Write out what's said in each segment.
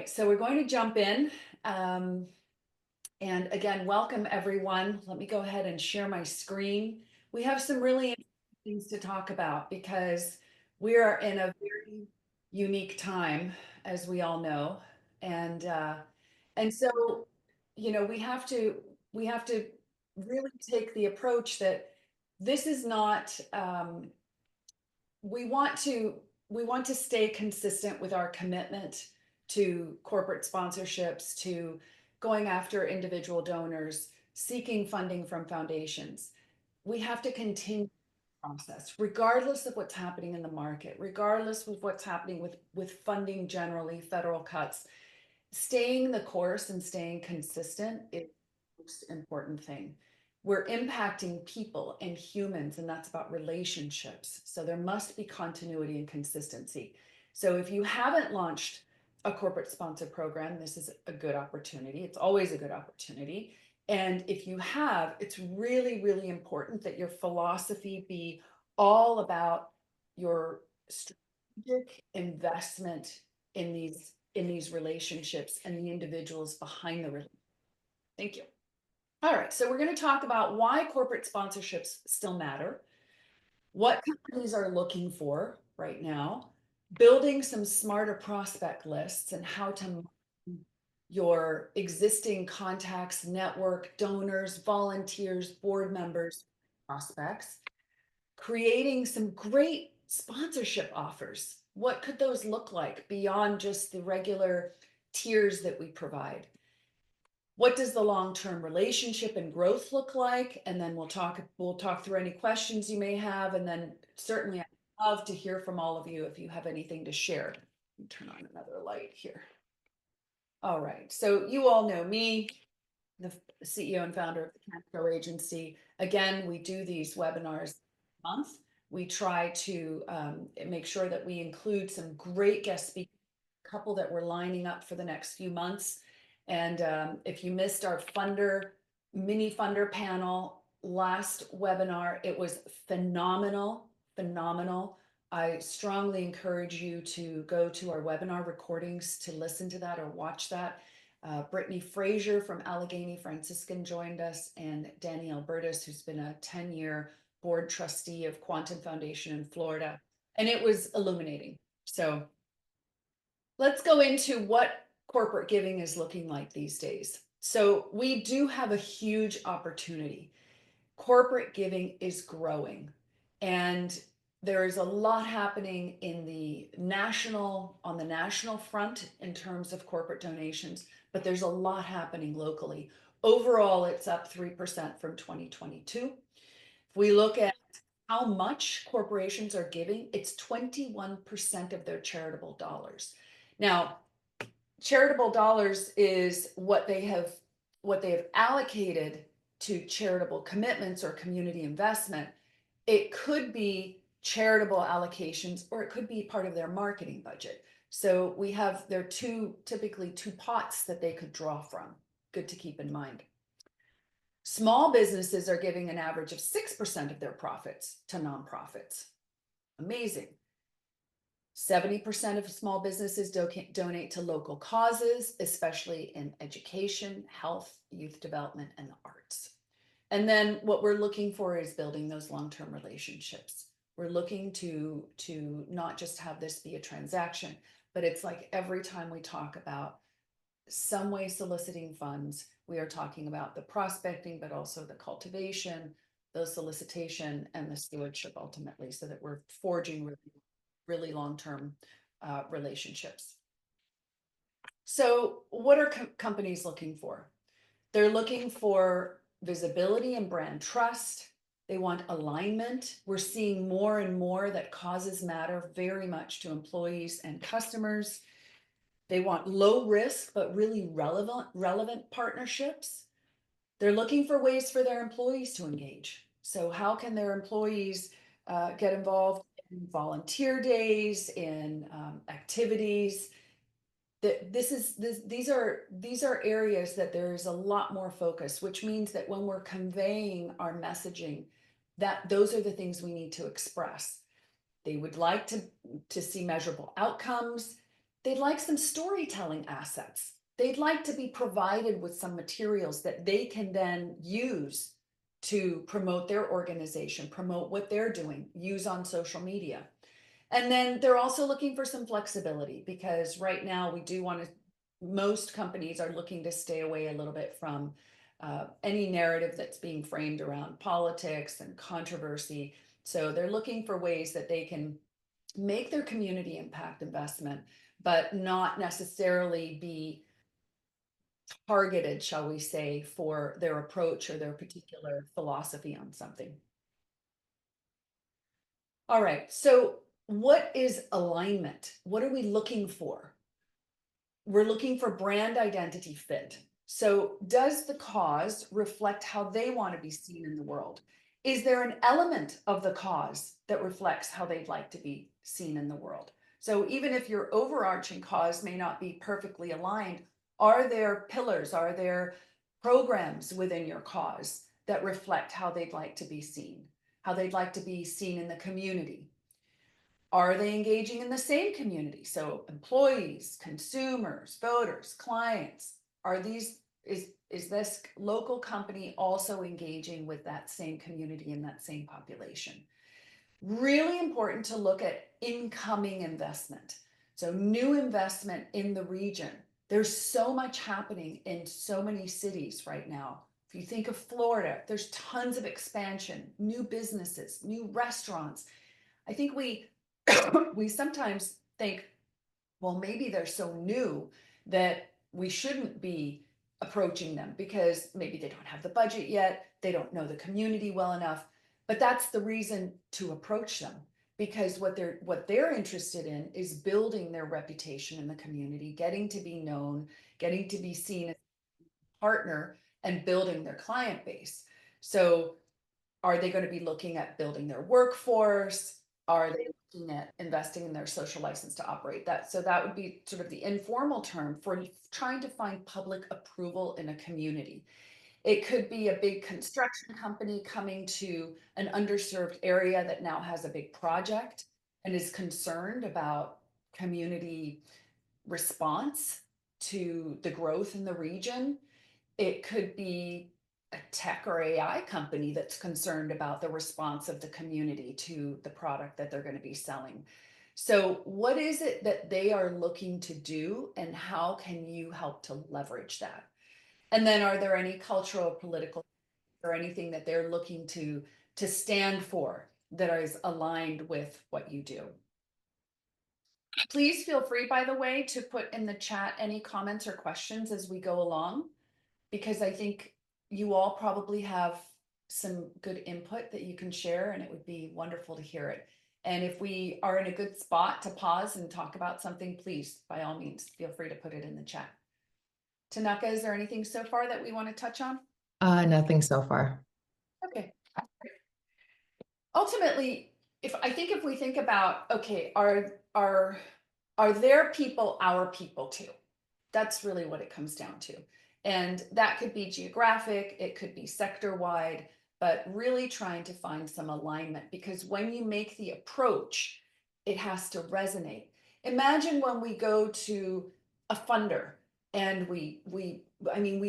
right, so we're going to jump in. Um, and again, welcome everyone. Let me go ahead and share my screen. We have some really interesting things to talk about because we are in a very unique time, as we all know. And so, we have to really take the approach that this is not we want to we want to stay consistent with our commitment to corporate sponsorships, to going after individual donors, seeking funding from foundations. We have to continue the process regardless of what's happening in the market, regardless of what's happening with funding generally, federal cuts. Staying the course and staying consistent is the most important thing. We're impacting people and humans, and that's about relationships. So there must be continuity and consistency. So if you haven't launched a corporate sponsor program, this is a good opportunity. It's always a good opportunity. And if you have, it's really, really important that your philosophy be all about your strategic investment in these relationships and the individuals behind the relationship. Thank you. All right, so we're going to talk about why corporate sponsorships still matter, what companies are looking for right now, building some smarter prospect lists, and how to mine your existing contacts, network, donors, volunteers, board members, prospects, creating some great sponsorship offers. What could those look like beyond just the regular tiers that we provide? What does the long-term relationship and growth look like? And then we'll talk through any questions you may have. And then certainly I'd love to hear from all of you if you have anything to share. Turn on another light here. All right. So you all know me, the CEO and founder of the Kannico Agency. Again, we do these webinars a month. We try to make sure that we include some great guest speakers, a couple that we're lining up for the next few months. And if you missed our mini funder panel last webinar, it was phenomenal, phenomenal. I strongly encourage you to go to our webinar recordings to listen to that or watch that. Brittany Frazier from Allegheny Franciscan joined us, and Danny Albertus, who's been a 10-year board trustee of Quantum Foundation in Florida. And it was illuminating. So let's go into what corporate giving is looking like these days. So we do have a huge opportunity. Corporate giving is growing, and there is a lot happening on the national front in terms of corporate donations, but there's a lot happening locally. Overall, it's up 3% from 2022. If we look at how much corporations are giving, it's 21% of their charitable dollars. Now, charitable dollars is what they have allocated to charitable commitments or community investment. It could be charitable allocations, or it could be part of their marketing budget. So there are typically two pots that they could draw from. Good to keep in mind. Small businesses are giving an average of 6% of their profits to nonprofits. Amazing. 70% of small businesses donate to local causes, especially in education, health, youth development, and the arts. And then what we're looking for is building those long-term relationships. We're looking to not just have this be a transaction, but it's like every time we talk about some way soliciting funds, we are talking about the prospecting, but also the cultivation, the solicitation, and the stewardship ultimately, so that we're forging really long-term relationships. So what are companies looking for? They're looking for visibility and brand trust. They want alignment. We're seeing more and more that causes matter very much to employees and customers. They want low risk, but really relevant partnerships. They're looking for ways for their employees to engage. So how can their employees get involved in volunteer days, in activities? These are areas that there is a lot more focus, which means that when we're conveying our messaging, that those are the things we need to express. They would like to see measurable outcomes. they'd like some storytelling assets. They'd like to be provided with some materials that they can then use to promote their organization, promote what they're doing, use on social media. And then they're also looking for some flexibility because right now we do want to, most companies are looking to stay away a little bit from any narrative that's being framed around politics and controversy. So they're looking for ways that they can make their community impact investment, but not necessarily be targeted, shall we say, for their approach or their particular philosophy on something. All right, so what is alignment? What are we looking for? We're looking for brand identity fit. So, does the cause reflect how they want to be seen in the world? Is there an element of the cause that reflects how they'd like to be seen in the world? So, even if your overarching cause may not be perfectly aligned, are there pillars, are there programs within your cause that reflect how they'd like to be seen, how they'd like to be seen in the community? Are they engaging in the same community? So employees, consumers, voters, clients, are these, is this local company also engaging with that same community and that same population? Really important to look at incoming investment. So new investment in the region. There's so much happening in so many cities right now. If you think of Florida, there's tons of expansion, new businesses, new restaurants. I think we we sometimes think, well, maybe they're so new that we shouldn't be approaching them because maybe they don't have the budget yet, they don't know the community well enough. But that's the reason to approach them because what they're interested in is building their reputation in the community, getting to be known, getting to be seen as a partner and building their client base. So are they going to be looking at building their workforce? Are they looking at investing in their social license to operate that? So that would be sort of the informal term for trying to find public approval in a community. It could be a big construction company coming to an underserved area that now has a big project and is concerned about community response to the growth in the region. It could be a tech or AI company that's concerned about the response of the community to the product that they're going to be selling. So, what is it that they are looking to do, and how can you help to leverage that? And then, are there any cultural, political, or anything that they're looking to stand for that is aligned with what you do? Please feel free, by the way, to put in the chat any comments or questions as we go along, because I think you all probably have some good input that you can share, and it would be wonderful to hear it. And if we are in a good spot to pause and talk about something, please, by all means, feel free to put it in the chat. Tanaka, is there anything so far that we want to touch on? Nothing so far. Okay. Ultimately, if we think about, okay, are their people our people too? That's really what it comes down to. And that could be geographic, it could be sector wide, but really trying to find some alignment, because when you make the approach, it has to resonate. Imagine when we go to a funder and we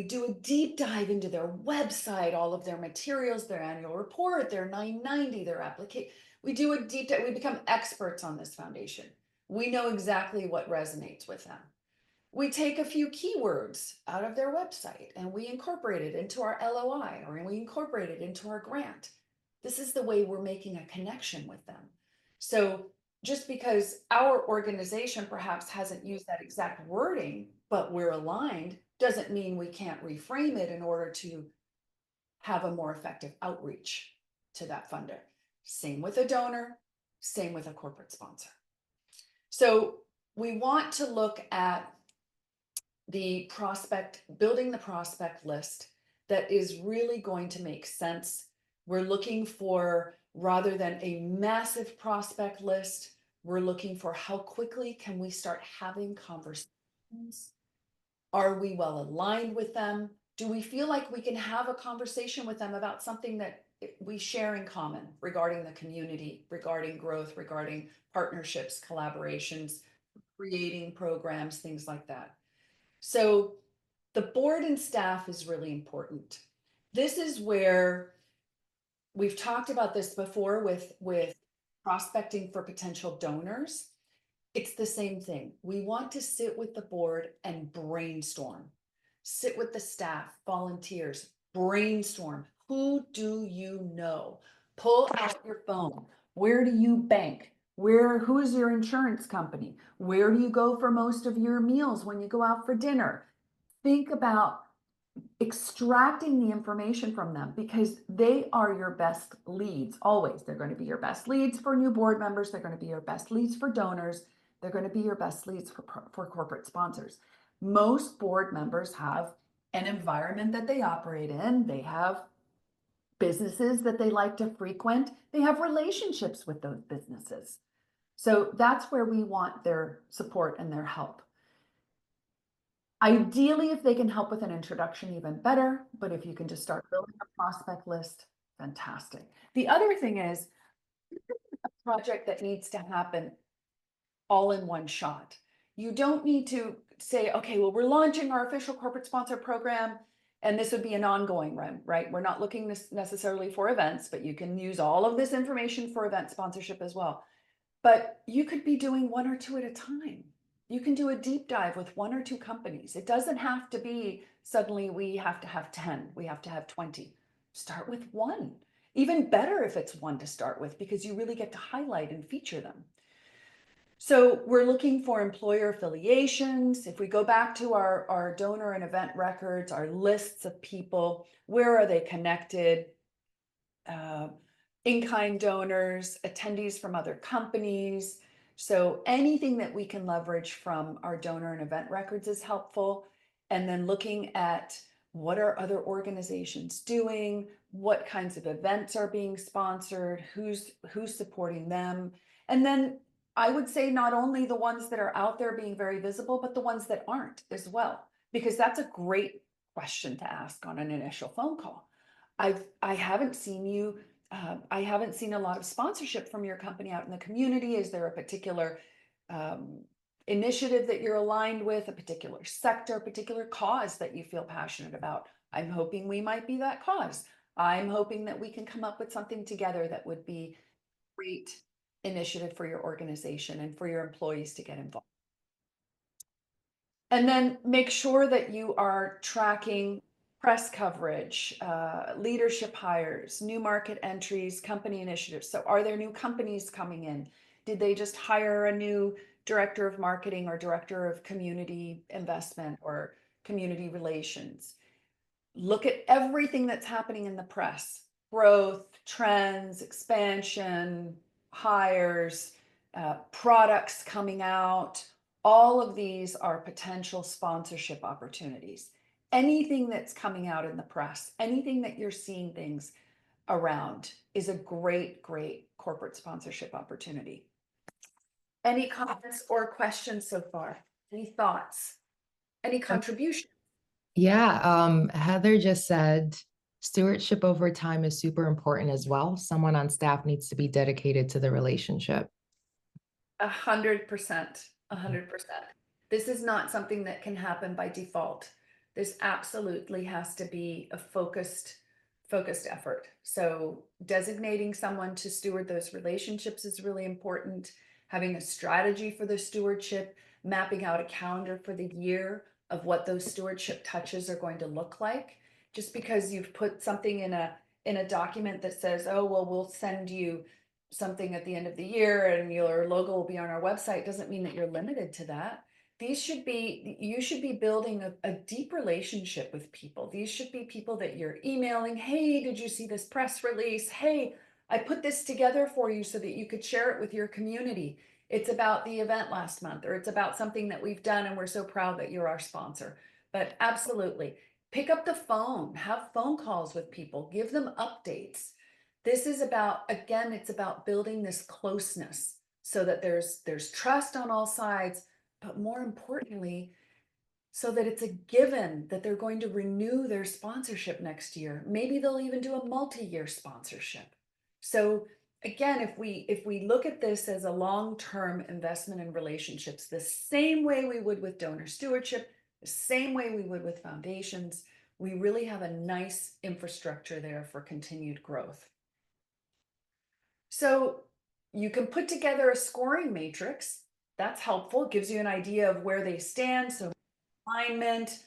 do a deep dive into their website, all of their materials, their annual report, their 990, their application. We do a deep dive, we become experts on this foundation. We know exactly what resonates with them. We take a few keywords out of their website and we incorporate it into our LOI, or we incorporate it into our grant. This is the way we're making a connection with them. So just because our organization perhaps hasn't used that exact wording, but we're aligned, doesn't mean we can't reframe it in order to have a more effective outreach to that funder. Same with a donor, same with a corporate sponsor. So we want to look at building the prospect list that is really going to make sense. We're looking for, rather than a massive prospect list, we're looking for how quickly can we start having conversations? Are we well aligned with them? Do we feel like we can have a conversation with them about something that we share in common regarding the community, regarding growth, regarding partnerships, collaborations, creating programs, things like that. So the board and staff is really important. This is where we've talked about this before with prospecting for potential donors. It's the same thing. We want to sit with the board and brainstorm. Sit with the staff, volunteers, brainstorm. Who do you know? Pull out your phone. Where do you bank? Who is your insurance company? Where do you go for most of your meals when you go out for dinner? Think about extracting the information from them because they are your best leads always. They're going to be your best leads for new board members. They're going to be your best leads for donors. They're going to be your best leads for corporate sponsors. Most board members have an environment that they operate in. They have businesses that they like to frequent. They have relationships with those businesses. So that's where we want their support and their help. Ideally, if they can help with an introduction, even better, but if you can just start building a prospect list, fantastic. The other thing is a project that needs to happen all in one shot. You don't need to say, okay, well, we're launching our official corporate sponsor program, and this would be an ongoing run, right? We're not looking necessarily for events, but you can use all of this information for event sponsorship as well. But you could be doing one or two at a time. You can do a deep dive with one or two companies. It doesn't have to be suddenly we have to have 10, we have to have 20. Start with one. Even better if it's one to start with because you really get to highlight and feature them. So we're looking for employer affiliations. If we go back to our donor and event records, our lists of people, where are they connected? In-kind donors, attendees from other companies. So anything that we can leverage from our donor and event records is helpful. And then looking at what are other organizations doing, what kinds of events are being sponsored, who's supporting them. And then I would say not only the ones that are out there being very visible, but the ones that aren't as well, because that's a great question to ask on an initial phone call. I haven't seen you. I haven't seen a lot of sponsorship from your company out in the community. Is there a particular initiative that you're aligned with, a particular sector, a particular cause that you feel passionate about? I'm hoping we might be that cause. I'm hoping that we can come up with something together that would be great initiative for your organization and for your employees to get involved. And then make sure that you are tracking press coverage, leadership hires, new market entries, company initiatives. So are there new companies coming in? Did they just hire a new director of marketing or director of community investment or community relations? Look at everything that's happening in the press: growth, trends, expansion, hires, products coming out. All of these are potential sponsorship opportunities. Anything that's coming out in the press, anything that you're seeing things around is a great, great corporate sponsorship opportunity. Any comments or questions so far? Any thoughts? Any contribution? Yeah, Heather just said stewardship over time is super important as well. Someone on staff needs to be dedicated to the relationship. 100%, 100%. This is not something that can happen by default. This absolutely has to be a focused effort. So designating someone to steward those relationships is really important. Having a strategy for the stewardship, mapping out a calendar for the year of what those stewardship touches are going to look like. Just because you've put something in a document that says, oh, well, we'll send you something at the end of the year and your logo will be on our website, doesn't mean that you're limited to that. You should be building a deep relationship with people. These should be people that you're emailing. Hey, did you see this press release? Hey, I put this together for you so that you could share it with your community. It's about the event last month, or it's about something that we've done and we're so proud that you're our sponsor. But absolutely, pick up the phone, have phone calls with people, give them updates. This is about, again, it's about building this closeness so that there's trust on all sides, but more importantly, so that it's a given that they're going to renew their sponsorship next year. Maybe they'll even do a multi-year sponsorship. So again, if we look at this as a long-term investment in relationships, the same way we would with donor stewardship, the same way we would with foundations, we really have a nice infrastructure there for continued growth. So you can put together a scoring matrix. That's helpful. It gives you an idea of where they stand. So alignment,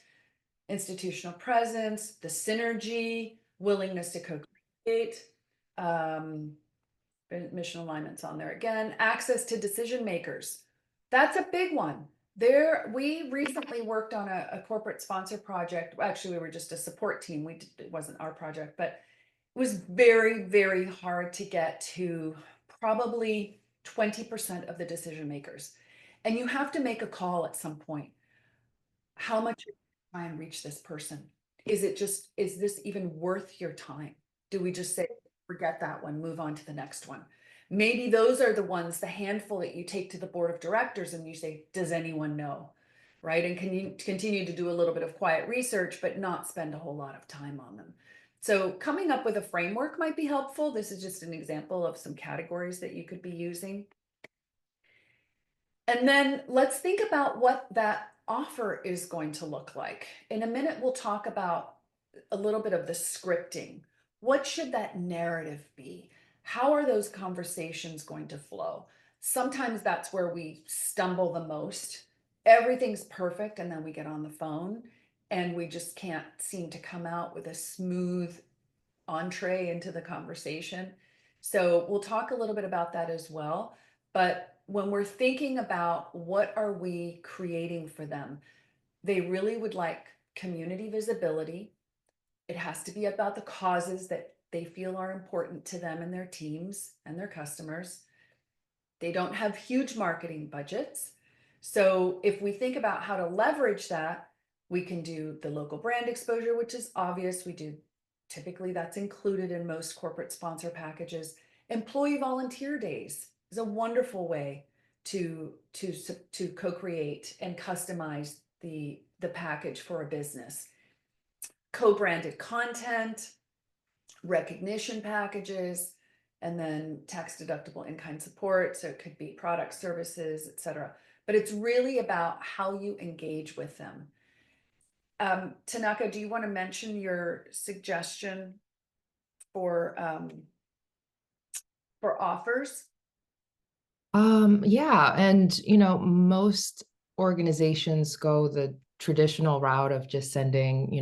institutional presence, the synergy, willingness to co-create, um, mission alignments on there again, access to decision makers. That's a big one. There, we recently worked on a corporate sponsor project. Actually, we were just a support team. It wasn't our project, but it was very, very hard to get to probably 20% of the decision makers. And you have to make a call at some point. How much are you try and reach this person? Is this even worth your time? Do we just say, forget that one, move on to the next one? Maybe those are the ones, the handful that you take to the board of directors and you say, does anyone know? Right? And can you continue to do a little bit of quiet research, but not spend a whole lot of time on them? So coming up with a framework might be helpful. This is just an example of some categories that you could be using. And then let's think about what that offer is going to look like. In a minute, we'll talk about a little bit of the scripting. What should that narrative be? How are those conversations going to flow? Sometimes that's where we stumble the most. Everything's perfect, and then we get on the phone and we just can't seem to come out with a smooth entree into the conversation. So we'll talk a little bit about that as well. But when we're thinking about what are we creating for them, they really would like community visibility. It has to be about the causes that they feel are important to them and their teams and their customers. They don't have huge marketing budgets. So if we think about how to leverage that, we can do the local brand exposure, which is obvious. We do typically, that's included in most corporate sponsor packages. Employee volunteer days is a wonderful way to co-create and customize the package for a business. Co-branded content, recognition packages, and then tax deductible in-kind support. So it could be product, services, etc. But it's really about how you engage with them. Tanaka, do you want to mention your suggestion for offers? Yeah, and most organizations go the traditional route of just sending,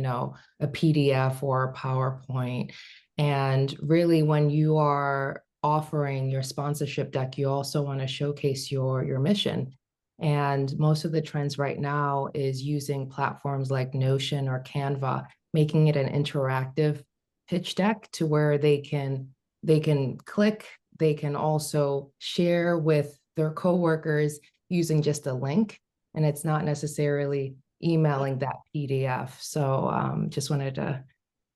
a PDF or a PowerPoint. And really, when you are offering your sponsorship deck, you also want to showcase your mission. And most of the trends right now is using platforms like Notion or Canva, making it an interactive pitch deck to where they can click, they can also share with their coworkers using just a link, and it's not necessarily emailing that PDF. So just wanted to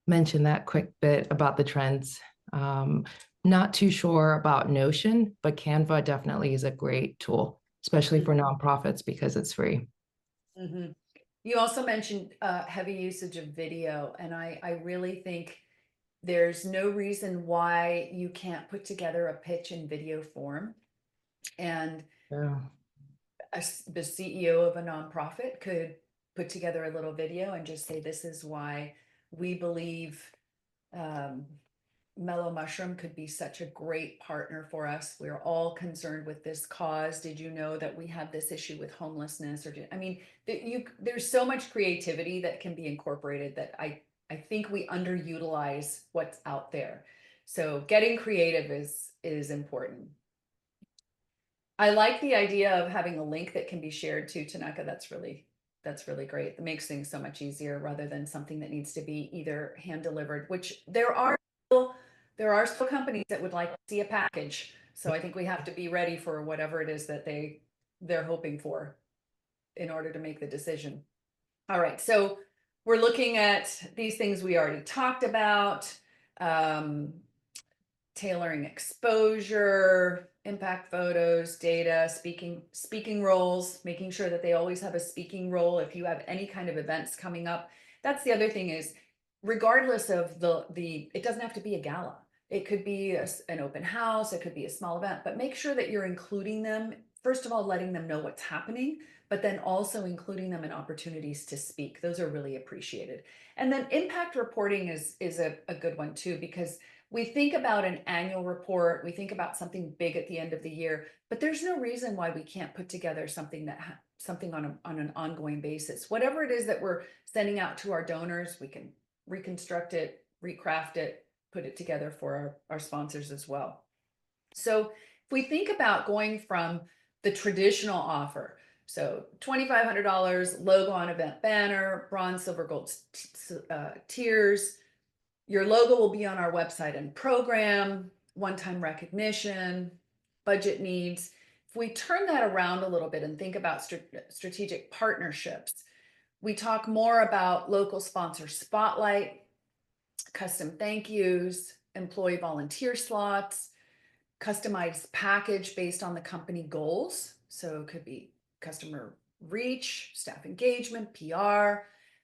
mention that quick bit about the trends. Not too sure about Notion, but Canva definitely is a great tool, especially for nonprofits because it's free. Mm-hmm. You also mentioned heavy usage of video, and I really think there's no reason why you can't put together a pitch in video form. And Yeah. the CEO of a nonprofit could put together a little video and just say, this is why we believe Mellow Mushroom could be such a great partner for us. We're all concerned with this cause. Did you know that we have this issue with homelessness? There's so much creativity that can be incorporated that I think we underutilize what's out there. So getting creative is important. I like the idea of having a link that can be shared to Tanaka. That's really great. It makes things so much easier rather than something that needs to be either hand delivered, which there are still companies that would like to see a package. So I think we have to be ready for whatever it is that they're hoping for in order to make the decision. All right, so we're looking at these things we already talked about. Tailoring exposure, impact photos, data, speaking roles, making sure that they always have a speaking role if you have any kind of events coming up. That's the other thing is, regardless of it doesn't have to be a gala. It could be an open house, it could be a small event, but make sure that you're including them. First of all, letting them know what's happening, but then also including them in opportunities to speak. Those are really appreciated. And then impact reporting is a good one too, because we think about an annual report, we think about something big at the end of the year, but there's no reason why we can't put together something something on an ongoing basis. Whatever it is that we're sending out to our donors, we can reconstruct it, recraft it, put it together for our sponsors as well. So if we think about going from the traditional offer, so $2,500 logo on event banner, bronze, silver, gold tiers, your logo will be on our website and program, one-time recognition, budget needs. If we turn that around a little bit and think about strategic partnerships, we talk more about local sponsor spotlight, custom thank yous, employee volunteer slots, customized package based on the company goals. So it could be customer reach, staff engagement, PR,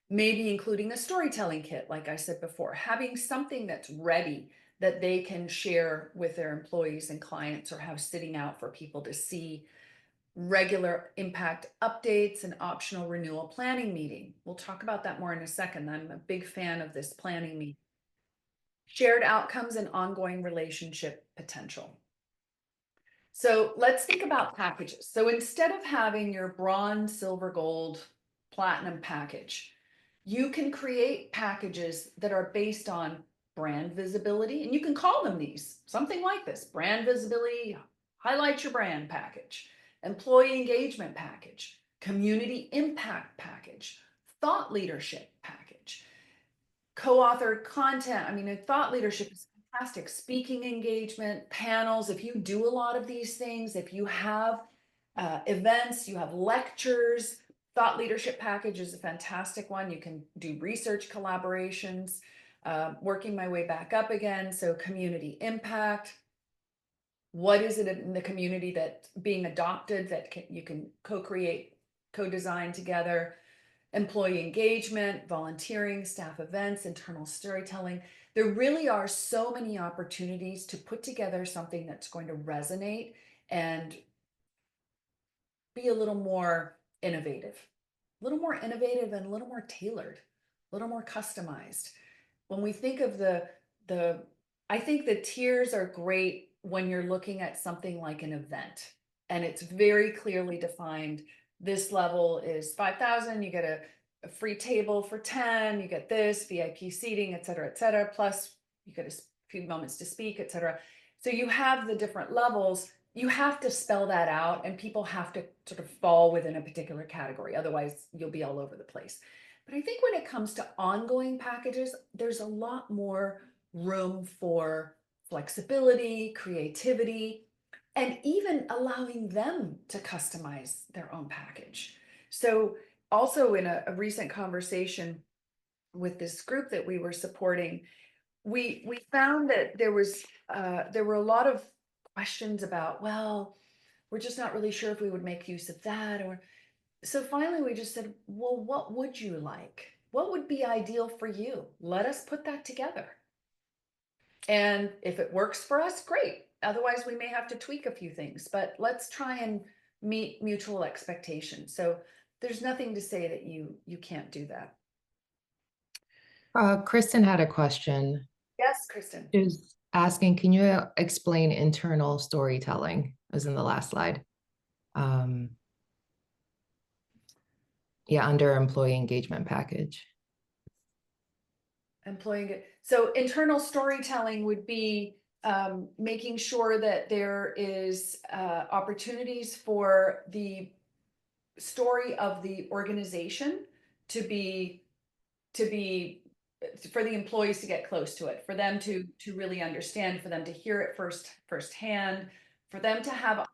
maybe including a storytelling kit, like I said before, having something that's ready that they can share with their employees and clients or have sitting out for people to see. Regular impact updates and optional renewal planning meeting. We'll talk about that more in a second. I'm a big fan of this planning meeting. Shared outcomes and ongoing relationship potential. So let's think about packages. So instead of having your bronze, silver, gold, platinum package, you can create packages that are based on brand visibility, and you can call them these, something like this: brand visibility, highlight your brand package, employee engagement package, community impact package, thought leadership package, co-authored content. I mean, thought leadership is fantastic. Speaking engagement, panels. If you do a lot of these things, if you have events, you have lectures, thought leadership package is a fantastic one. You can do research collaborations, working my way back up again. So community impact. What is it in the community that's being adopted that you can co-create, co-design together? Employee engagement, volunteering, staff events, internal storytelling. There really are so many opportunities to put together something that's going to resonate and be a little more innovative, and a little more tailored, a little more customized. When we think of I think the tiers are great when you're looking at something like an event and it's very clearly defined. This level is 5,000, you get a free table for 10, you get this, VIP seating, et cetera, plus you get a few moments to speak, et cetera. So you have the different levels. You have to spell that out and people have to sort of fall within a particular category. Otherwise, you'll be all over the place. But I think when it comes to ongoing packages, there's a lot more room for flexibility, creativity, and even allowing them to customize their own package. So also in a recent conversation with this group that we were supporting, we found that there were a lot of questions about, well, we're just not really sure if we would make use of that. Or so finally we just said, well, what would you like? What would be ideal for you? Let us put that together. And if it works for us, great. Otherwise, we may have to tweak a few things, but let's try and meet mutual expectations. So there's nothing to say that you can't do that. Kristen had a question. Yes, Kristen. She's asking, can you explain internal storytelling? As in the last slide. Yeah, under employee engagement package. So internal storytelling would be making sure that there is opportunities for the story of the organization to be for the employees to get close to it, for them to really understand, for them to hear it firsthand, for them to have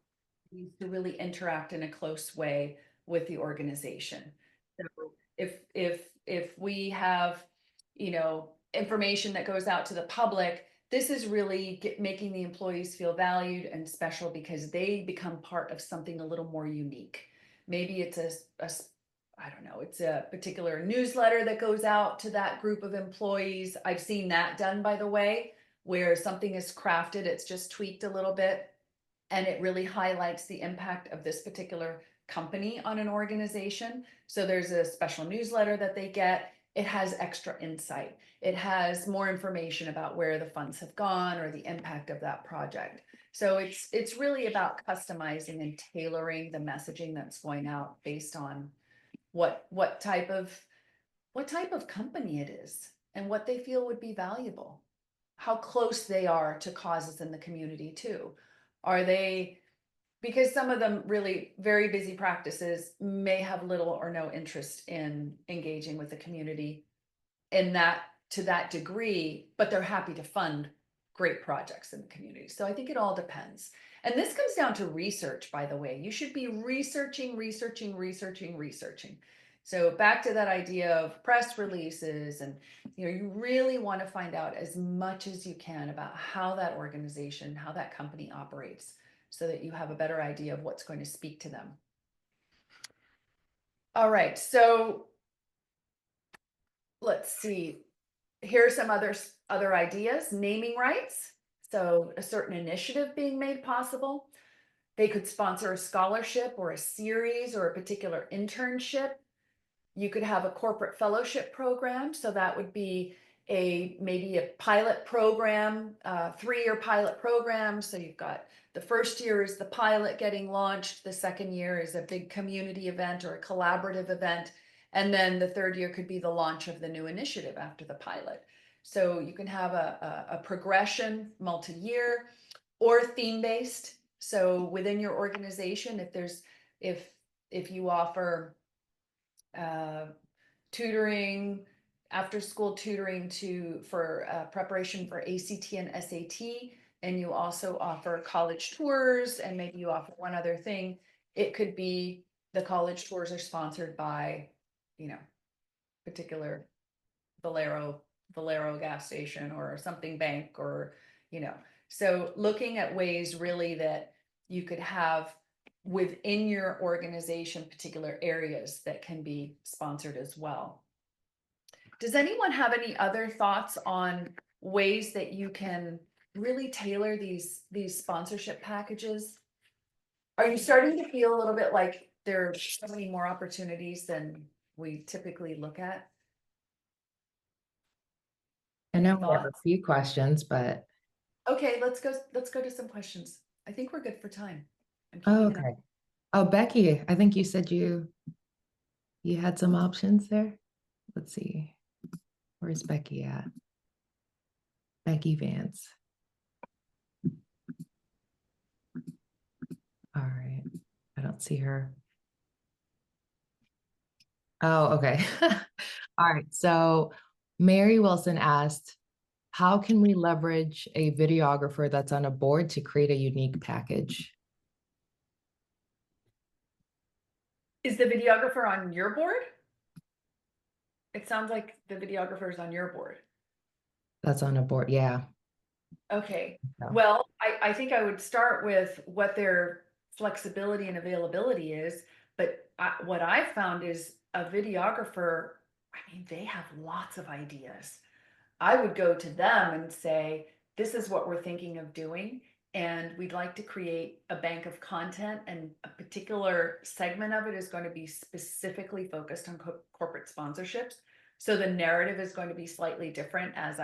to really interact in a close way with the organization. So if we have, information that goes out to the public, this is really making the employees feel valued and special because they become part of something a little more unique. Maybe it's I don't know, it's a particular newsletter that goes out to that group of employees. I've seen that done, by the way, where something is crafted, it's just tweaked a little bit, and it really highlights the impact of this particular company on an organization. So there's a special newsletter that they get. It has extra insight. It has more information about where the funds have gone or the impact of that project. So it's really about customizing and tailoring the messaging that's going out based on what type of company it is and what they feel would be valuable, how close they are to causes in the community too. Are they, because some of them really very busy practices may have little or no interest in engaging with the community in that, to that degree, but they're happy to fund great projects in the community. So I think it all depends. And this comes down to research, by the way. You should be researching. So back to that idea of press releases, and you really want to find out as much as you can about how that organization, how that company operates, so that you have a better idea of what's going to speak to them. All right, so let's see. Here are some other ideas. Naming rights. So a certain initiative being made possible. They could sponsor a scholarship or a series or a particular internship. You could have a corporate fellowship program. So that would be maybe a pilot program, 3-year pilot program. So you've got the first year is the pilot getting launched. The second year is a big community event or a collaborative event. And then the third year could be the launch of the new initiative after the pilot. So you can have a progression multi-year or theme-based. So within your organization, if you offer tutoring, after school tutoring for preparation for ACT and SAT, and you also offer college tours, and maybe you offer one other thing, it could be the college tours are sponsored by, particular Valero gas station or something bank, or, so looking at ways really that you could have within your organization particular areas that can be sponsored as well. Does anyone have any other thoughts on ways that you can really tailor these sponsorship packages? Are you starting to feel a little bit like there are so many more opportunities than we typically look at? I know Any we have a thoughts? few questions, but Okay, let's go to some questions. I think we're good for time. I'm oh, keeping an eye. okay. Oh, Becky, I think you said you had some options there. Let's see. Where's Becky at? Becky Vance. All right. I don't see her. Oh, okay. All right. So Mary Wilson asked, how can we leverage a videographer that's on a board to create a unique package? Is the videographer on your board? It sounds like the videographer is on your board. That's on a board. Yeah. Okay, No. well, I think I would start with what their flexibility and availability is. But what I've found is a videographer, I mean, they have lots of ideas. I would go to them and say, this is what we're thinking of doing. And we'd like to create a bank of content, and a particular segment of it is going to be specifically focused on corporate sponsorships. So the narrative is going to be slightly different as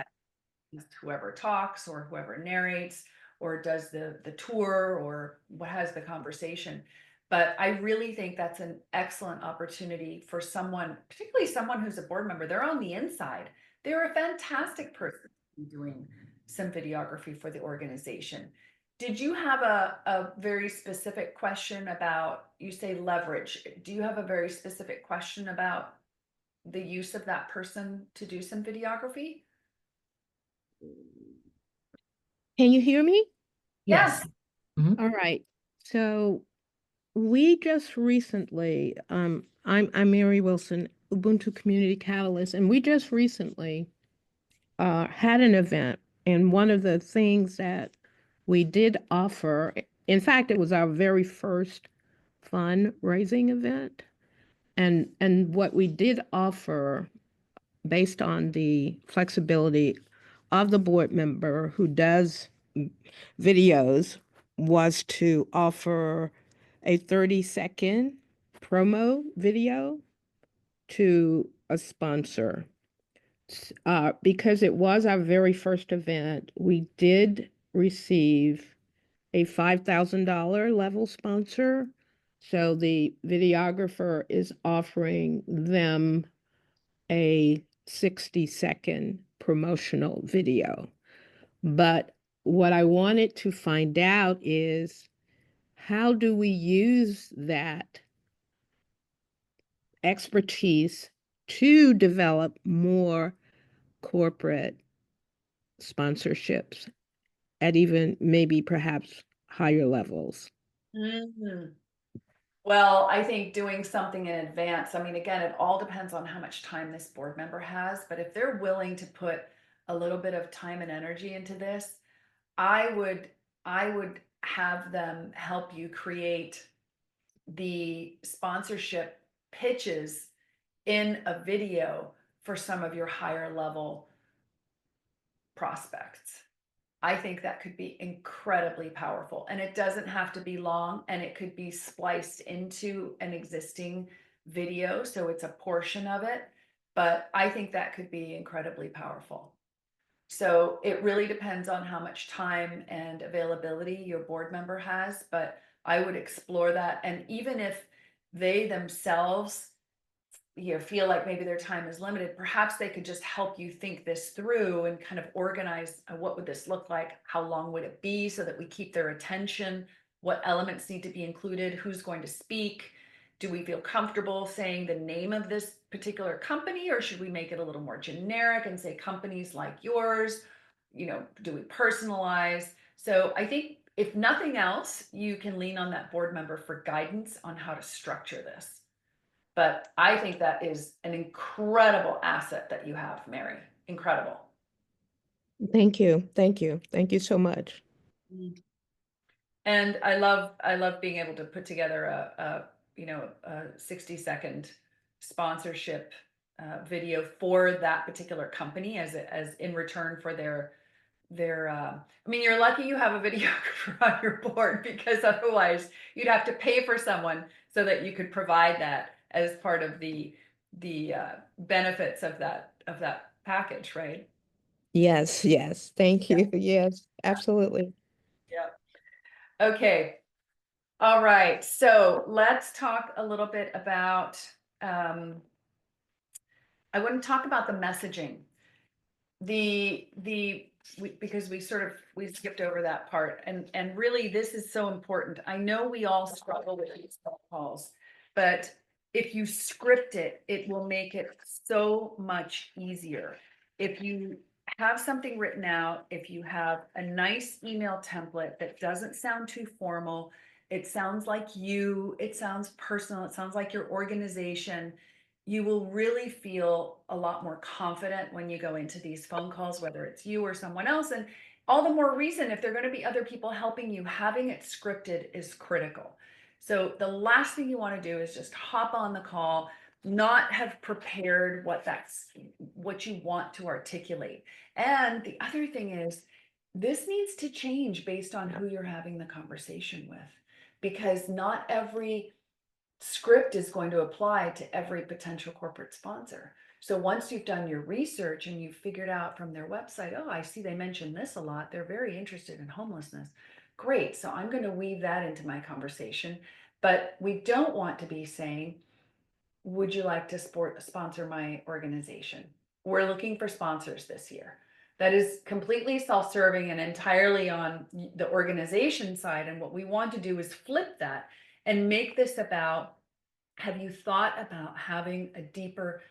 whoever talks or whoever narrates or does the tour or what has the conversation. But I really think that's an excellent opportunity for someone, particularly someone who's a board member. They're on the inside. They're a fantastic person doing some videography for the organization. Did you have a very specific question about, you say leverage? Do you have a very specific question about the use of that person to do some videography? Can you hear me? Yes. Yes. Mhm. All right. So we just recently, I'm Mary Wilson, Ubuntu Community Catalyst, and we just recently had an event. And one of the things that we did offer, in fact, it was our very first fundraising event. And what we did offer, based on the flexibility, of the board member who does videos was to offer a 30-second promo video to a sponsor. Because it was our very first event, we did receive a $5,000 level sponsor. So the videographer is offering them a 60-second promotional video. But what I wanted to find out is, how do we use that expertise to develop more corporate sponsorships at even maybe perhaps higher levels? Mhm. Well, I think doing something in advance, I mean, again, it all depends on how much time this board member has, but if they're willing to put a little bit of time and energy into this, I would I would have them help you create the sponsorship pitches in a video for some of your higher level prospects. I think that could be incredibly powerful, and it doesn't have to be long, and it could be spliced into an existing video, so it's a portion of it, but I think that could be incredibly powerful. So it really depends on how much time and availability your board member has, but I would explore that. And even if they themselves, feel like maybe their time is limited, perhaps they could just help you think this through and kind of organize, what would this look like? How long would it be, so that we keep their attention? What elements need to be included? Who's going to speak? Do we feel comfortable saying the name of this particular company, or should we make it a little more generic and say companies like yours? Do we personalize? So I think if nothing else, you can lean on that board member for guidance on how to structure this. But I think that is an incredible asset that you have, Mary. Incredible. Thank you. Thank you. Thank you so much. And I love being able to put together a 60-second sponsorship video for that particular company as in return for their I mean, you're lucky you have a videographer on your board, because otherwise you'd have to pay for someone so that you could provide that as part of the benefits of that package, right? Yes, yes. Thank Yeah. you. Yes, absolutely. Yeah. Okay. All right. So let's talk a little bit about I want to talk about the messaging. Because we skipped over that part, and really this is so important. I know we all struggle with these phone calls, but if you script it, it will make it so much easier. If you have something written out, if you have a nice email template that doesn't sound too formal, it sounds like it sounds personal, it sounds like your organization, you will really feel a lot more confident when you go into these phone calls, whether it's you or someone else. And all the more reason, if there are going to be other people helping you, having it scripted is critical. So the last thing you want to do is just hop on the call, not have prepared what you want to articulate. And the other thing is, this needs to change based on who you're having the conversation with, because not every script is going to apply to every potential corporate sponsor. So once you've done your research and you've figured out from their website, oh, I see they mention this a lot, they're very interested in homelessness. Great. So I'm going to weave that into my conversation. But we don't want to be saying, would you like to sponsor my organization? We're looking for sponsors this year. That is completely self-serving and entirely on the organization side. And what we want to do is flip that and make this about, have you thought about having a deeper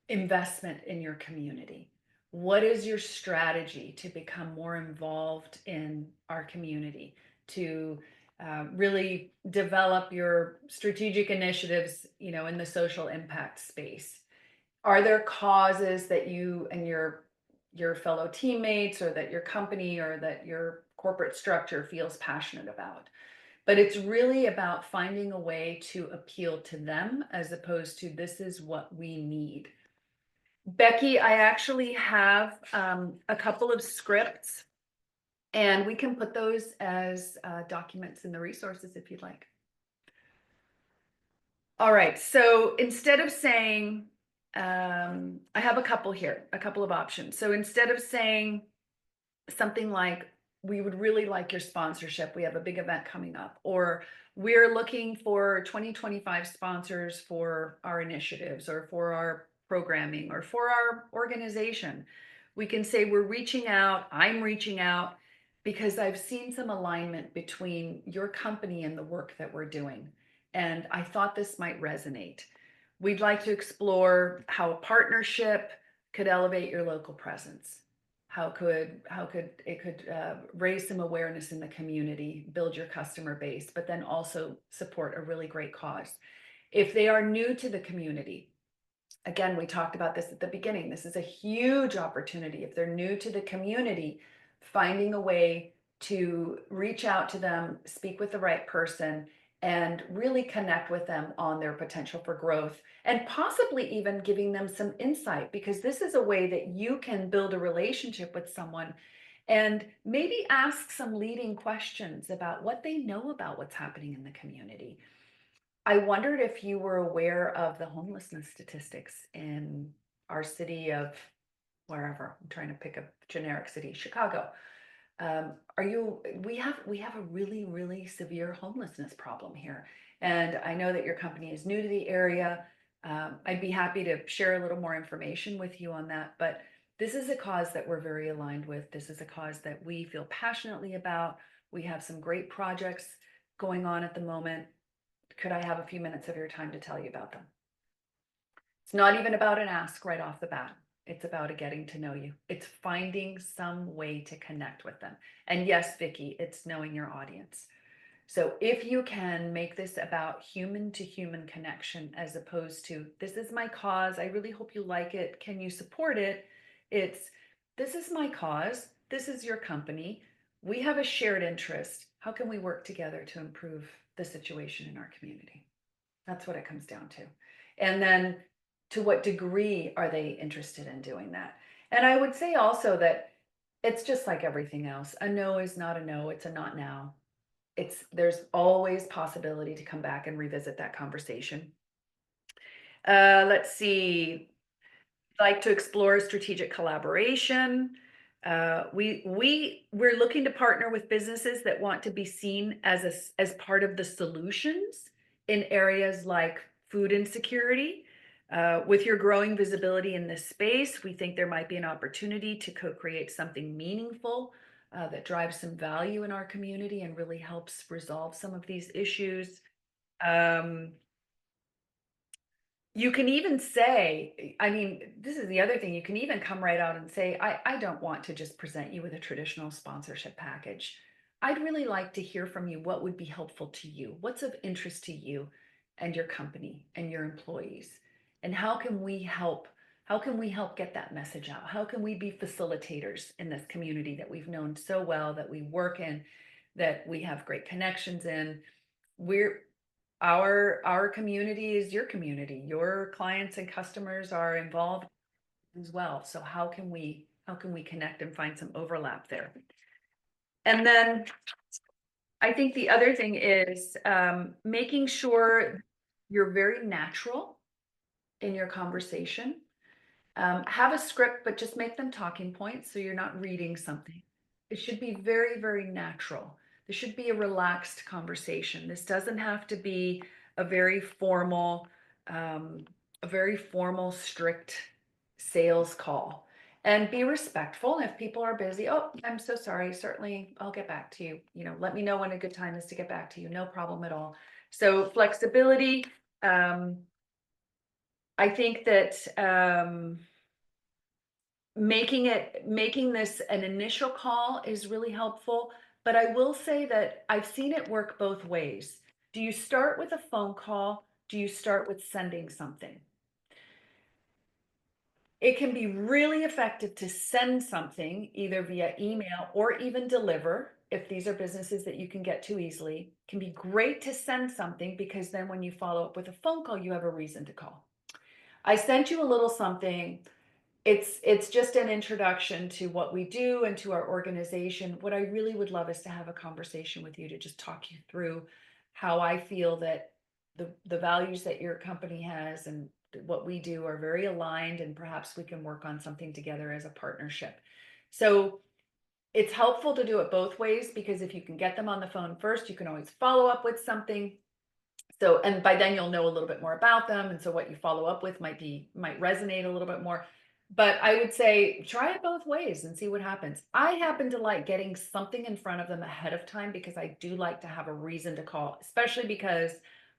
investment in your community? What is your strategy to become more involved in our community, to really develop your strategic initiatives, in the social impact space? Are there causes that you and your fellow teammates, or that your company, or that your corporate structure feels passionate about? But it's really about finding a way to appeal to them, as opposed to, this is what we need. Becky, I actually have a couple of scripts, and we can put those as documents in the resources if you'd like. All right, so instead of saying, I have a couple here, a couple of options. So instead of saying something like, we would really like your sponsorship, we have a big event coming up, or we're looking for 2025 sponsors for our initiatives or for our programming or for our organization, we can say we're reaching out, I'm reaching out because I've seen some alignment between your company and the work that we're doing, and I thought this might resonate. We'd like to explore how a partnership could elevate your local presence. How could it raise some awareness in the community, build your customer base, but then also support a really great cause. If they are new to the community, again, we talked about this at the beginning, this is a huge opportunity. If they're new to the community, finding a way to reach out to them, speak with the right person, and really connect with them on their potential for growth, and possibly even giving them some insight, because this is a way that you can build a relationship with someone and maybe ask some leading questions about what they know about what's happening in the community. I wondered if you were aware of the homelessness statistics in our city of wherever. I'm trying to pick a generic city, Chicago. Are you? We have a really severe homelessness problem here, and I know that your company is new to the area. I'd be happy to share a little more information with you on that, but this is a cause that we're very aligned with. This is a cause that we feel passionately about. We have some great projects going on at the moment. Could I have a few minutes of your time to tell you about them? It's not even about an ask right off the bat. It's about a getting to know you. It's finding some way to connect with them. And yes, Vicki, it's knowing your audience. So if you can make this about human to human connection, as opposed to, this is my cause, I really hope you like it, can you support it? It's, this is my cause, this is your company, we have a shared interest. How can we work together to improve the situation in our community? That's what it comes down to. And then, to what degree are they interested in doing that? And I would say also that it's just like everything else. A no is not a no, it's a not now. There's always possibility to come back and revisit that conversation. Let's see. Like to explore strategic collaboration. We're looking to partner with businesses that want to be seen as part of the solutions in areas like food insecurity. With your growing visibility in this space, we think there might be an opportunity to co-create something meaningful that drives some value in our community and really helps resolve some of these issues. You can even say, I mean, this is the other thing, you can even come right out and say, I don't want to just present you with a traditional sponsorship package. I'd really like to hear from you what would be helpful to you, what's of interest to you and your company and your employees, and how can we help? How can we help get that message out? How can we be facilitators in this community that we've known so well, that we work in, that we have great connections in? We're our community is your community. Your clients and customers are involved as well. So how can we connect and find some overlap there? And then I think the other thing is making sure you're very natural in your conversation. Have a script, but just make them talking points so you're not reading something. It should be very natural. This should be a relaxed conversation. This doesn't have to be a very formal, strict sales call. And be respectful. If people are busy, oh, I'm so sorry. Certainly, I'll get back to you. Let me know when a good time is to get back to you. No problem at all. So flexibility. I think that making this an initial call is really helpful, but I will say that I've seen it work both ways. Do you start with a phone call? Do you start with sending something? It can be really effective to send something either via email or even deliver. If these are businesses that you can get to easily, it can be great to send something, because then when you follow up with a phone call, you have a reason to call. I sent you a little something. it's just an introduction to what we do and to our organization. What I really would love is to have a conversation with you to just talk you through how I feel that the values that your company has and what we do are very aligned, and perhaps we can work on something together as a partnership. So it's helpful to do it both ways, because if you can get them on the phone first, you can always follow up with something. So, and by then you'll know a little bit more about them. And so what you follow up with might resonate a little bit more. But I would say try it both ways and see what happens. I happen to like getting something in front of them ahead of time, because I do like to have a reason to call, especially because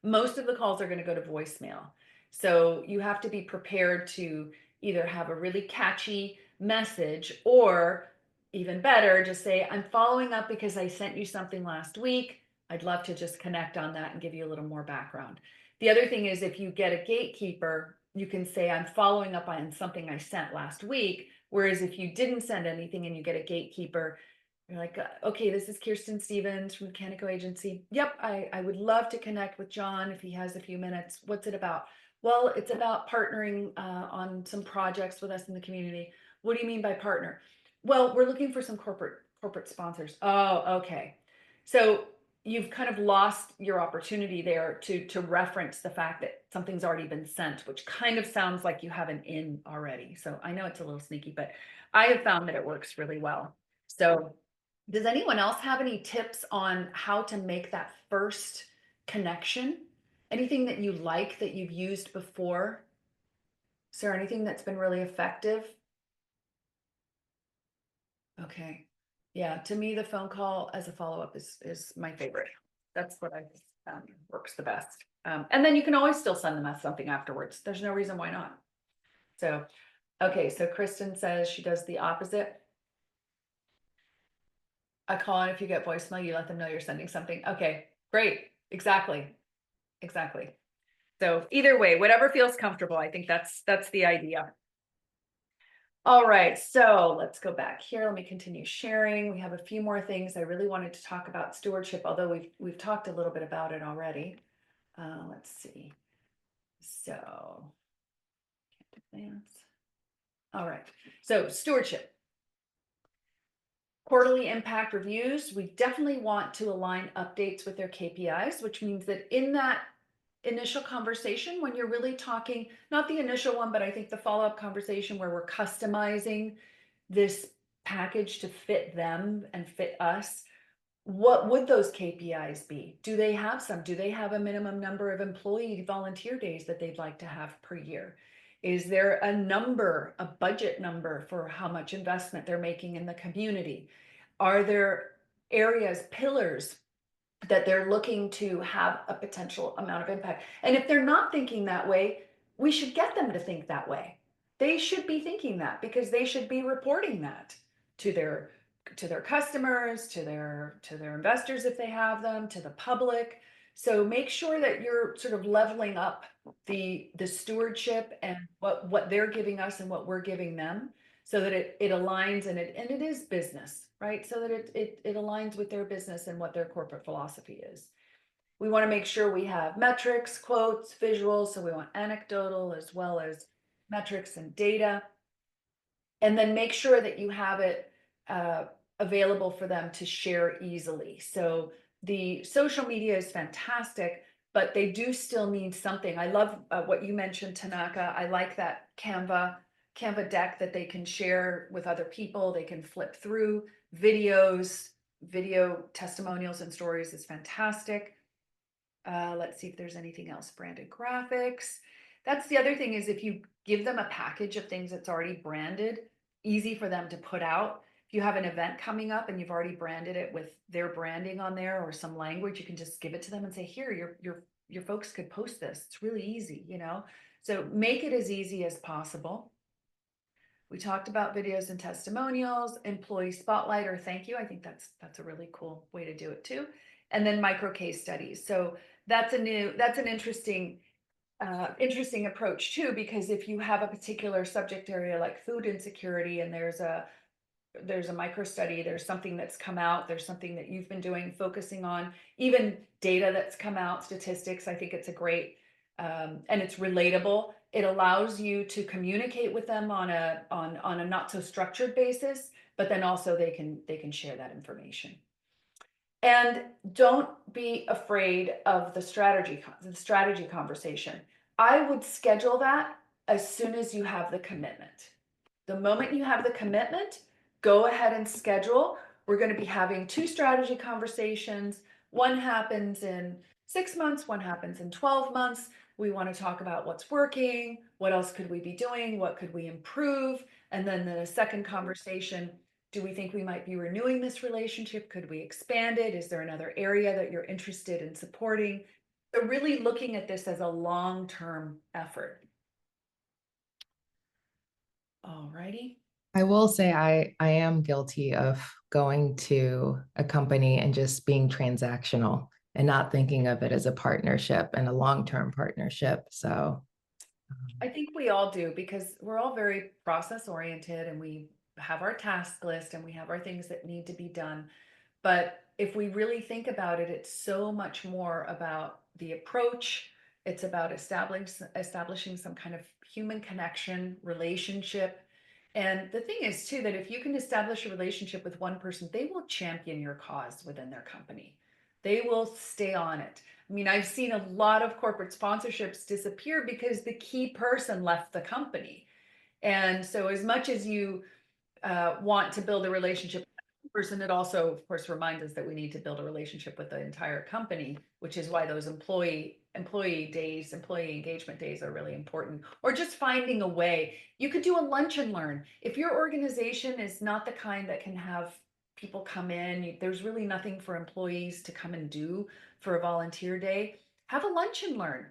most of the calls are going to go to voicemail. So you have to be prepared to either have a really catchy message, or even better, just say, I'm following up because I sent you something last week. I'd love to just connect on that and give you a little more background. The other thing is, if you get a gatekeeper, you can say, I'm following up on something I sent last week. Whereas if you didn't send anything and you get a gatekeeper, you're like, okay, this is Kirsten Stevens from Kannico Agency. Yep, I would love to connect with John if he has a few minutes. What's it about? Well, it's about partnering on some projects with us in the community. What do you mean by partner? Well, we're looking for some corporate sponsors. Oh, okay. So you've kind of lost your opportunity there to reference the fact that something's already been sent, which kind of sounds like you have an in already. So I know it's a little sneaky, but I have found that it works really well. So does anyone else have any tips on how to make that first connection? Anything that you like that you've used before? Is there anything that's been really effective? Okay. Yeah, to me, the phone call as a follow-up is my favorite. That's what I found works the best. And then you can always still send them something afterwards. There's no reason why not. So, okay, so Kristen says she does the opposite. I call, and if you get voicemail, you let them know you're sending something. Okay, great. Exactly. Exactly. So either way, whatever feels comfortable, I think that's the idea. All right, so let's go back here. Let me continue sharing. We have a few more things I really wanted to talk about stewardship, although we've talked a little bit about it already. Let's see. So, can't advance. All right, so stewardship. Quarterly impact reviews. We definitely want to align updates with their KPIs, which means that in that initial conversation, when you're really talking, not the initial one, but I think the follow-up conversation where we're customizing this package to fit them and fit us, what would those KPIs be? Do they have some? Do they have a minimum number of employee volunteer days that they'd like to have per year? Is there a number, a budget number for how much investment they're making in the community? Are there areas, pillars that they're looking to have a potential amount of impact? And if they're not thinking that way, we should get them to think that way. They should be thinking that, because they should be reporting that to their customers, to their investors if they have them, to the public. So make sure that you're sort of leveling up the stewardship and what they're giving us and what we're giving them, so that it aligns, and it is business, right? So that it aligns with their business and what their corporate philosophy is. We want to make sure we have metrics, quotes, visuals. So we want anecdotal as well as metrics and data. And then make sure that you have it available for them to share easily. So the social media is fantastic, but they do still need something. I love what you mentioned, Tanaka. I like that Canva deck that they can share with other people. They can flip through videos, video testimonials and stories is fantastic. Let's see if there's anything else. Branded graphics. That's the other thing, is if you give them a package of things that's already branded, easy for them to put out. If you have an event coming up and you've already branded it with their branding on there or some language, you can just give it to them and say, here, your folks could post this. It's really easy, you know? So make it as easy as possible. We talked about videos and testimonials, employee spotlight or thank you. I think that's a really cool way to do it too. And then micro case studies. So that's an interesting approach too, because if you have a particular subject area like food insecurity, and there's a micro study, there's something that's come out, there's something that you've been doing, focusing on, even data that's come out, statistics, I think it's a great and it's relatable. It allows you to communicate with them on a not so structured basis, but then also they can share that information. And don't be afraid of the strategy conversation. I would schedule that as soon as you have the commitment. The moment you have the commitment, go ahead and schedule. We're going to be having 2 strategy conversations. One happens in 6 months, one happens in 12 months. We want to talk about what's working, what else could we be doing, what could we improve, and then the second conversation, do we think we might be renewing this relationship? Could we expand it? Is there another area that you're interested in supporting? So really looking at this as a long-term effort. All righty. I will say I am guilty of going to a company and just being transactional and not thinking of it as a partnership and a long-term partnership. So I think we all do, because we're all very process oriented and we have our task list and we have our things that need to be done. But if we really think about it, it's so much more about the approach. It's about establishing some kind of human connection, relationship. And the thing is too, that if you can establish a relationship with one person, they will champion your cause within their company. They will stay on it. I mean, I've seen a lot of corporate sponsorships disappear because the key person left the company. And so as much as you want to build a relationship with that person, it also, of course, reminds us that we need to build a relationship with the entire company, which is why those employee engagement days are really important. Or just finding a way. You could do a lunch and learn. If your organization is not the kind that can have people come in, there's really nothing for employees to come and do for a volunteer day, have a lunch and learn.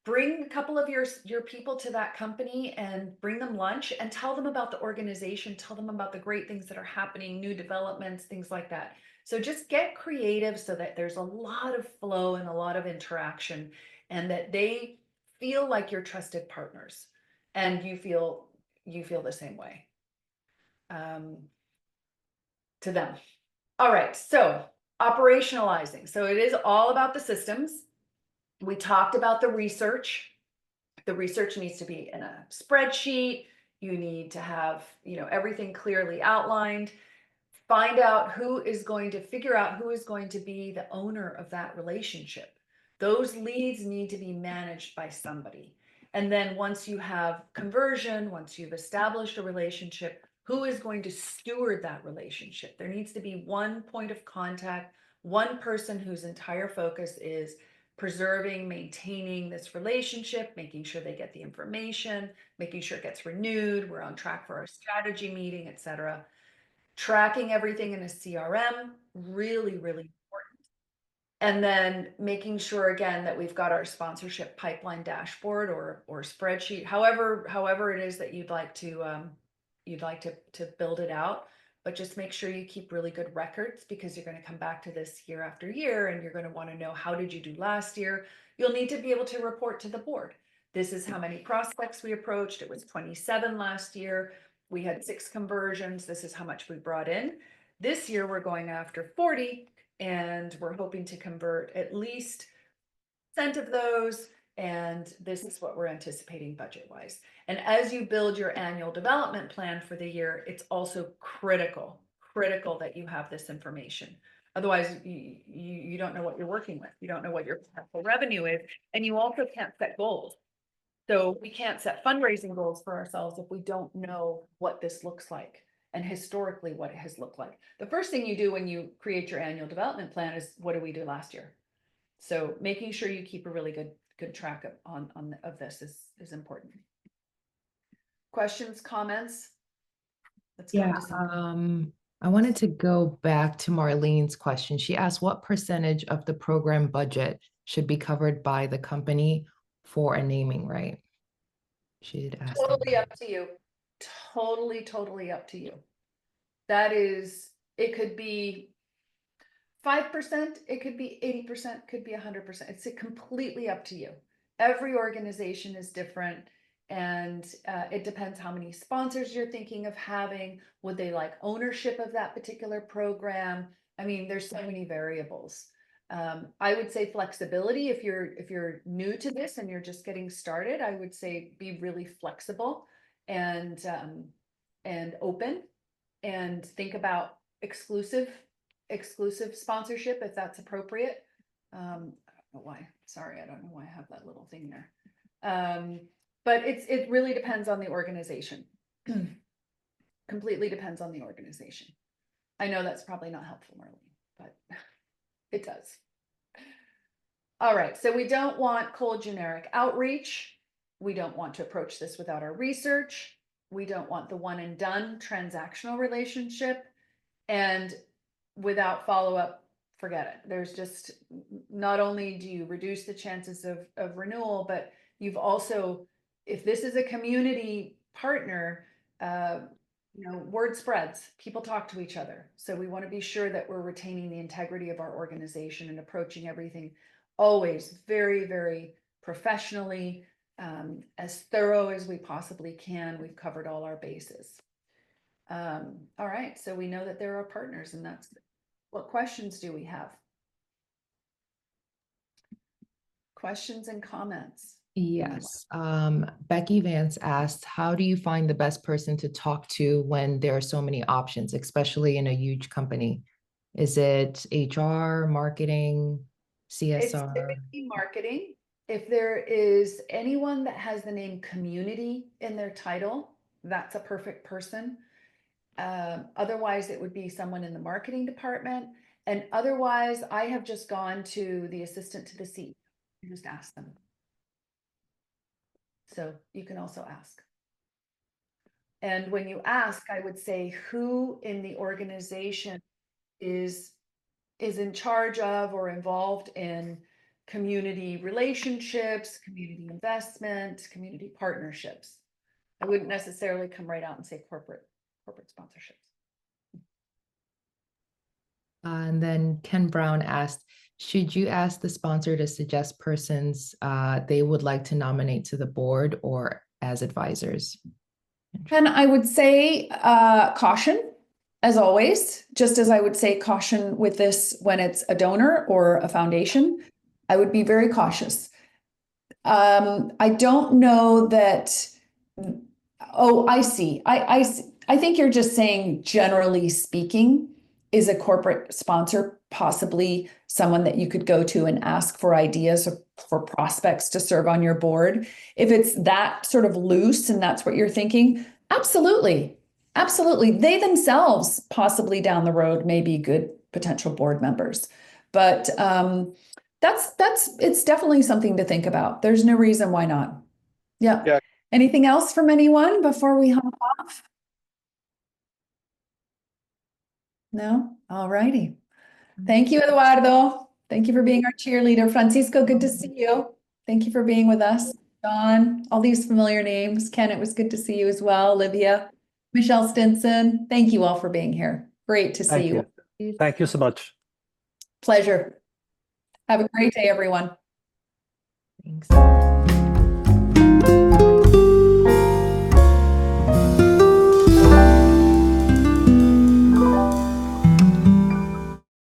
Bring a couple of your people to that company and bring them lunch and tell them about the organization, tell them about the great things that are happening, new developments, things like that. So just get creative so that there's a lot of flow and a lot of interaction, and that they feel like you're trusted partners and you feel the same way to them. All right, so operationalizing. So it is all about the systems. We talked about the research. The research needs to be in a spreadsheet. You need to have, everything clearly outlined. Figure out who is going to be the owner of that relationship. Those leads need to be managed by somebody. And then once you have conversion, once you've established a relationship, who is going to steward that relationship? There needs to be one point of contact, one person whose entire focus is preserving, maintaining this relationship, making sure they get the information, making sure it gets renewed, we're on track for our strategy meeting, etc. Tracking everything in a CRM, really, really important. And then making sure again that we've got our sponsorship pipeline dashboard or spreadsheet, however it is that you'd like to build it out. But just make sure you keep really good records, because you're going to come back to this year after year and you're going to want to know, how did you do last year? You'll need to be able to report to the board. This is how many prospects we approached. It was 27 last year. We had 6 conversions. This is how much we brought in. This year we're going after 40, and we're hoping to convert at least % of those. And this is what we're anticipating budget wise. And as you build your annual development plan for the year, it's also critical that you have this information. Otherwise, you don't know what you're working with. You don't know what your potential revenue is, and you also can't set goals. So we can't set fundraising goals for ourselves if we don't know what this looks like and historically what it has looked like. The first thing you do when you create your annual development plan is, what did we do last year? So making sure you keep a really good track of this is important. Questions, comments? Let's go yeah, into I wanted to go back to Marlene's question. She asked, what percentage of the program budget should be covered by the company for a naming right? She did ask that. Totally up to you. Totally up to you. That is, it could be 5%, it could be 80%, could be 100%. It's completely up to you. Every organization is different, and it depends how many sponsors you're thinking of having. Would they like ownership of that particular program? I mean, there's so many variables. I would say flexibility. If you're new to this and you're just getting started, I would say be really flexible and open, and think about exclusive sponsorship if that's appropriate. I don't know why. Sorry, I don't know why I have that little thing there. But it really depends on the organization. Completely depends on the organization. I know that's probably not helpful, Marlene, but it does. All right, so we don't want cold generic outreach. We don't want to approach this without our research. We don't want the one and done transactional relationship. And without follow-up, forget it. There's just, not only do you reduce the chances of renewal, but you've also, if this is a community partner, word spreads, people talk to each other. So we want to be sure that we're retaining the integrity of our organization and approaching everything always very, very professionally, as thorough as we possibly can. We've covered all our bases. All right, so we know that there are partners, and that's what questions do we have? Questions and comments? Yes. Becky Vance asked, how do you find the best person to talk to when there are so many options, especially in a huge company? Is it HR, marketing, It's CSR? typically marketing. If there is anyone that has the name community in their title, that's a perfect person. Otherwise, it would be someone in the marketing department. And otherwise, I have just gone to the assistant to the CEO and just asked them. So you can also ask. And when you ask, I would say who in the organization is in charge of or involved in community relationships, community investment, community partnerships. I wouldn't necessarily come right out and say corporate sponsorships. And then Ken Brown asked, should you ask the sponsor to suggest persons they would like to nominate to the board or as advisors? And I would say caution, as always, just as I would say caution with this when it's a donor or a foundation. I would be very cautious. I don't know that. Oh, I see. I think you're just saying, generally speaking, is a corporate sponsor possibly someone that you could go to and ask for ideas or for prospects to serve on your board? If it's that sort of loose and that's what you're thinking, absolutely. Absolutely. They themselves possibly down the road may be good potential board members. But it's definitely something to think about. There's no reason why not. Yeah. Anything else from anyone before we hop off? No? All righty. Thank you, Eduardo. Thank you for being our cheerleader. Francisco, good to see you. Thank you for being with us. Don, all these familiar names. Ken, it was good to see you as well. Olivia, Michelle Stinson, thank you all for being here. Great to see you. Thank you so much. Pleasure. Have a great day, everyone. Thanks.